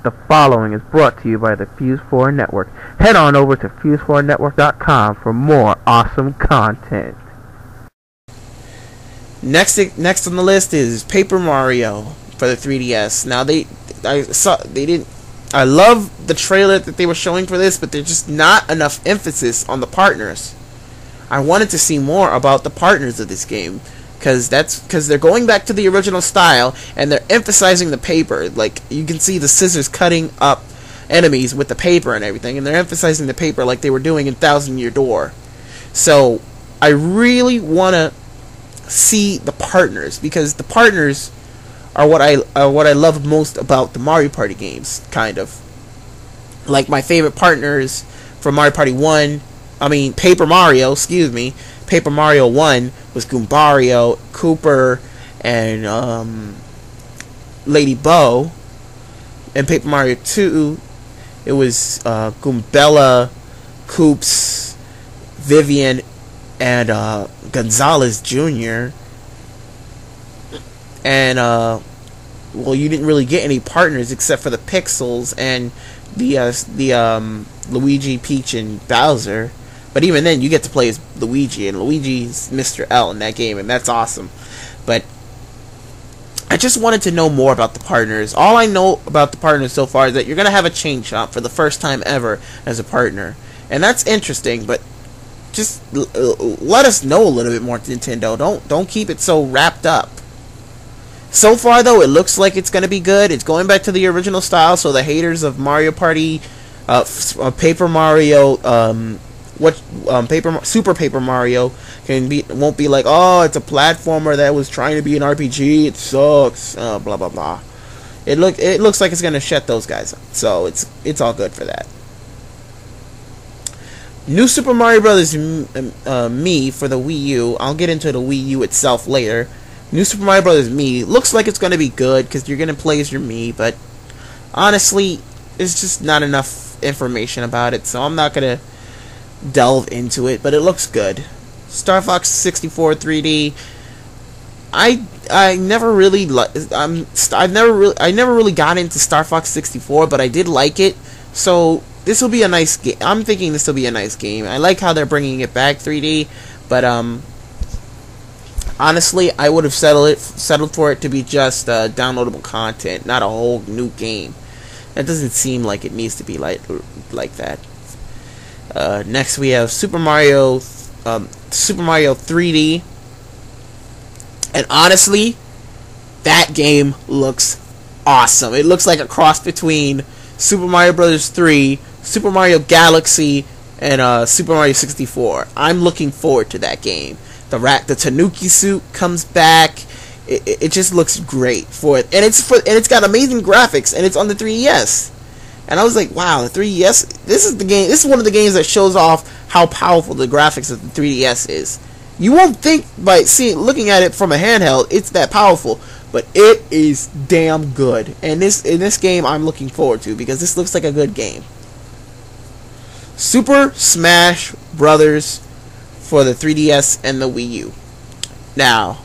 The following is brought to you by the Fuse4 Network. Head on over to fuse4network.com for more awesome content. Next on the list is Paper Mario for the 3DS. Now I love the trailer that they were showing for this, but there's just not enough emphasis on the partners. I wanted to see more about the partners of this game, because they're going back to the original style and they're emphasizing the paper. Like, you can see the scissors cutting up enemies with the paper and everything, and they're emphasizing the paper like they were doing in Thousand Year Door. So I really want to see the partners, because the partners are what I love most about the Mario Party games, kind of. Like, my favorite partners from Mario Party 1, Paper Mario, Paper Mario 1 was Goombario, Cooper, and Lady Bo. And Paper Mario 2, it was Goombella, Koops, Vivian, and Gonzalez Jr. And well, you didn't really get any partners except for the Pixels and the Luigi, Peach, and Bowser. But even then, you get to play as Luigi, and Luigi's Mr. L in that game, and that's awesome. But I just wanted to know more about the partners. All I know about the partners so far is that you're going to have a chain shop for the first time ever as a partner. And that's interesting, but just let us know a little bit more, Nintendo. Don't keep it so wrapped up. So far, though, it looks like it's going to be good. It's going back to the original style, so the haters of Mario Party, Paper Mario, Super Paper Mario won't be like, oh, it's a platformer that was trying to be an RPG. It sucks. Blah blah blah. It looks like it's going to shut those guys up. So it's all good for that. New Super Mario Bros. Me for the Wii U. I'll get into the Wii U itself later. New Super Mario Bros. Me looks like it's going to be good because you're going to play as your Mii, but honestly, there's just not enough information about it, so I'm not going to delve into it, but it looks good. Star Fox 64 3D. I never really I never really got into Star Fox 64, but I did like it. So this will be a nice game. I'm thinking this will be a nice game. I like how they're bringing it back 3D, but honestly, I would have settled for it to be just downloadable content, not a whole new game. That doesn't seem like it needs to be like that. Next we have Super Mario 3D, and honestly, that game looks awesome. It looks like a cross between Super Mario Bros. 3, Super Mario Galaxy, and Super Mario 64. I'm looking forward to that game. The Tanuki suit comes back. It just looks great for it, and it's got amazing graphics, and it's on the 3DS. And I was like, wow, the 3DS, this is the game. This is one of the games that shows off how powerful the graphics of the 3DS is. You won't think by looking at it from a handheld it's that powerful, but it is damn good. And this game I'm looking forward to, because this looks like a good game. Super Smash Brothers for the 3DS and the Wii U. Now,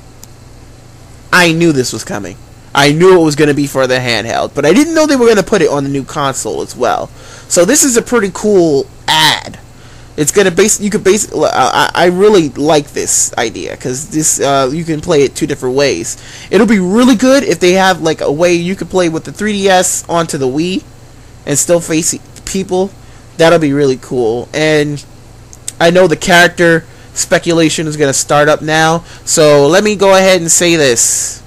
I knew this was coming. I knew it was going to be for the handheld, but I didn't know they were going to put it on the new console as well. So this is a pretty cool ad. It's going to I really like this idea, because this you can play it two different ways. It'll be really good if they have like a way you could play with the 3DS onto the Wii and still face people. That'll be really cool. And I know the character speculation is going to start up now, so let me go ahead and say this.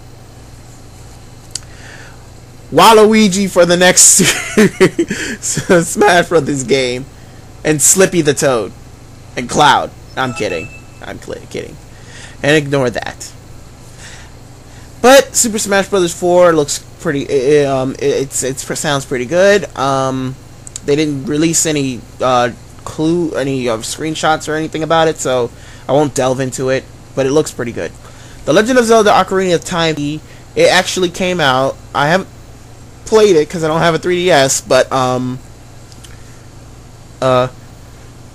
Waluigi for the next Smash Brothers game, and Slippy the Toad, and Cloud. I'm kidding. I'm kidding. And ignore that. But Super Smash Brothers 4 looks pretty. It sounds pretty good. They didn't release any screenshots or anything about it, so I won't delve into it. But it looks pretty good. The Legend of Zelda: Ocarina of Time. It actually came out. I haven't played it because I don't have a 3DS, but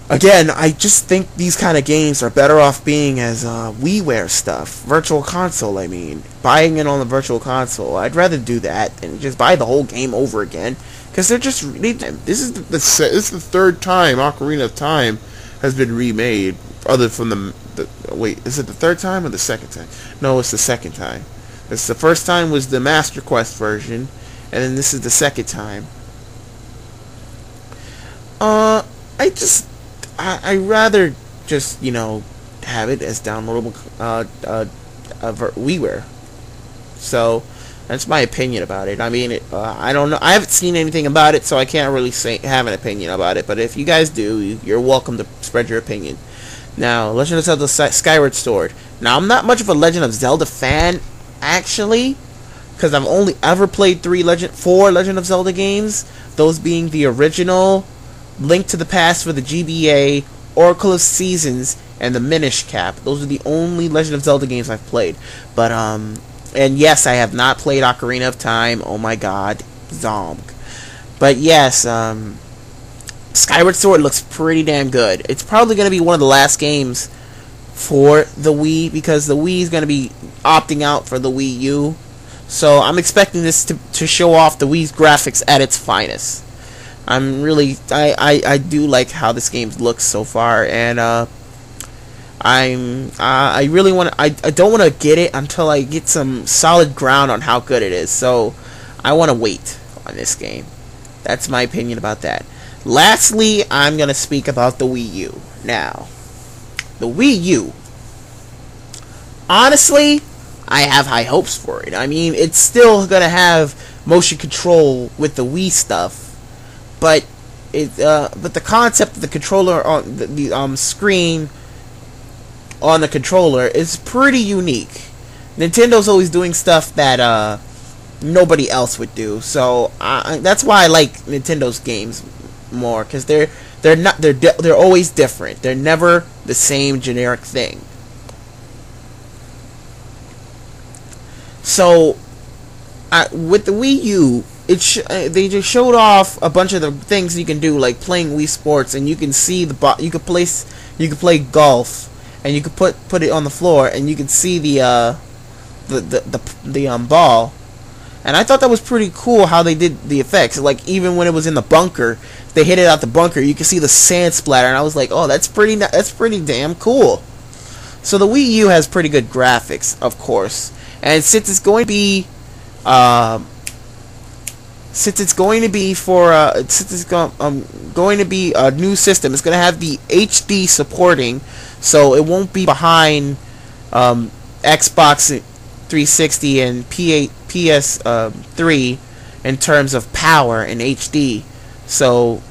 Again, I just think these kind of games are better off being as WiiWare stuff. Virtual console, I mean. Buying it on the virtual console. I'd rather do that than just buy the whole game over again. Because they're just... This is the third time Ocarina of Time has been remade. Other from the... Wait, is it the third time or the second time? No, it's the second time. The first time was the Master Quest version. And then this is the second time. I'd rather just, you know, have it as downloadable WiiWare. So, that's my opinion about it. I mean, I don't know. I haven't seen anything about it, so I can't really have an opinion about it. But if you guys do, you're welcome to spread your opinion. Now, Legend of Zelda Skyward Sword. Now, I'm not much of a Legend of Zelda fan, actually, because I've only ever played 4 Legend of Zelda games. Those being the original, Link to the Past for the GBA, Oracle of Seasons, and the Minish Cap. Those are the only Legend of Zelda games I've played. But, and yes, I have not played Ocarina of Time. Oh my god. Zonk. But yes, Skyward Sword looks pretty damn good. It's probably going to be one of the last games for the Wii, because the Wii is going to be opting out for the Wii U. So I'm expecting this to show off the Wii's graphics at its finest. I do like how this game looks so far, and I really want to. I don't want to get it until I get some solid ground on how good it is. So I want to wait on this game. That's my opinion about that. Lastly, I'm gonna speak about the Wii U. Now, the Wii U. Honestly, I have high hopes for it. I mean, it's still gonna have motion control with the Wii stuff. But the concept of the controller on the screen on the controller is pretty unique. Nintendo always doing stuff that nobody else would do. So that's why I like Nintendo's games more, because they're always different. They're never the same generic thing. So with the Wii U, they just showed off a bunch of the things you can do, like playing Wii Sports, and you can see you could play golf, and you could put it on the floor, and you can see the ball. And I thought that was pretty cool how they did the effects. Like, even when it was in the bunker, they hit it out the bunker, you could see the sand splatter, and I was like, oh, that's pretty damn cool. So the Wii U has pretty good graphics, of course, and since it's going to be going to be a new system, it's going to have the HD supporting, so it won't be behind Xbox 360 and PS3 in terms of power and HD. So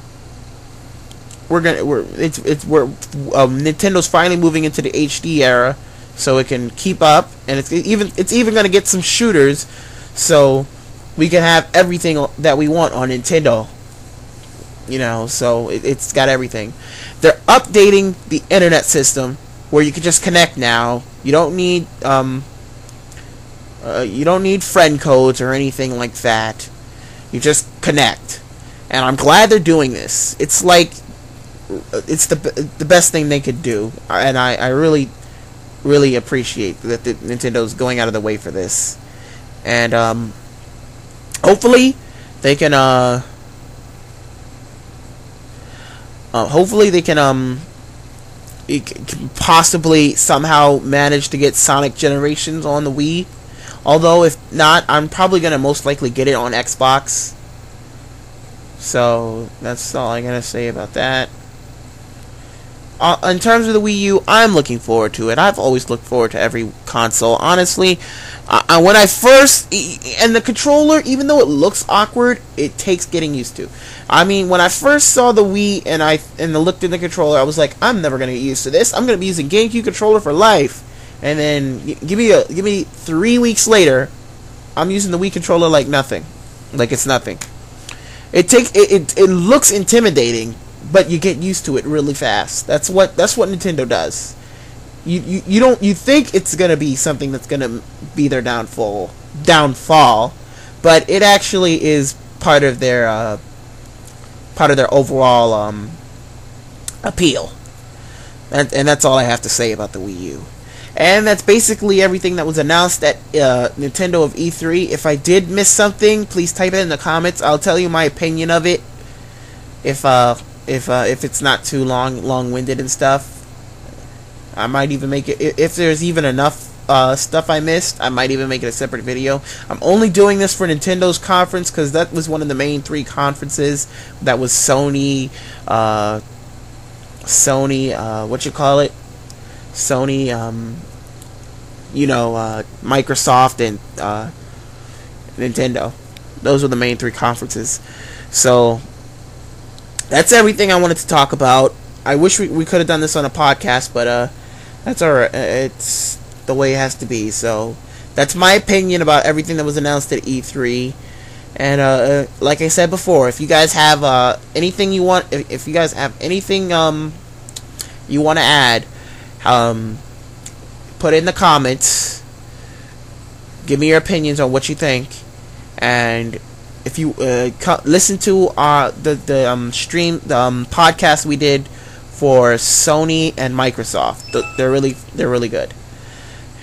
Nintendo's finally moving into the HD era, so it can keep up, and it's even going to get some shooters, so we can have everything that we want on Nintendo. You know, so it's got everything. They're updating the internet system where you can just connect now. You don't need friend codes or anything like that. You just connect. And I'm glad they're doing this. It's like it's the best thing they could do, and I really appreciate that Nintendo's going out of the way for this. And hopefully they can possibly somehow manage to get Sonic Generations on the Wii. Although if not, I'm probably gonna most likely get it on Xbox. So that's all I'm gonna say about that. In terms of the Wii U, I'm looking forward to it. I've always looked forward to every console. Honestly, when I first... And the controller, even though it looks awkward, it takes getting used to. I mean, when I first saw the Wii and I looked at the controller, I was like, I'm never going to get used to this. I'm going to be using GameCube controller for life. And then, give me 3 weeks later, I'm using the Wii controller like nothing. Like it's nothing. It looks intimidating, but you get used to it really fast. That's what Nintendo does. You think it's gonna be something that's gonna be their downfall, but it actually is part of their overall appeal. And that's all I have to say about the Wii U. And that's basically everything that was announced at Nintendo of E3. If I did miss something, please type it in the comments. I'll tell you my opinion of it. If it's not too long-winded and stuff, I might even make it. If there's even enough stuff I missed, I might even make it a separate video. I'm only doing this for Nintendo's conference because that was one of the main 3 conferences. That was Sony, Microsoft and Nintendo. Those were the main 3 conferences. So that's everything I wanted to talk about. I wish we could have done this on a podcast, but that's alright. It's the way it has to be. So that's my opinion about everything that was announced at E3. And like I said before, if you guys have anything you want, if you guys have anything you want to add, put it in the comments. Give me your opinions on what you think. And if you listen to the podcast we did for Sony and Microsoft, they're really good.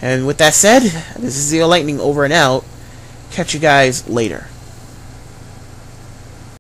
And with that said, this is ZeoLightning over and out. Catch you guys later.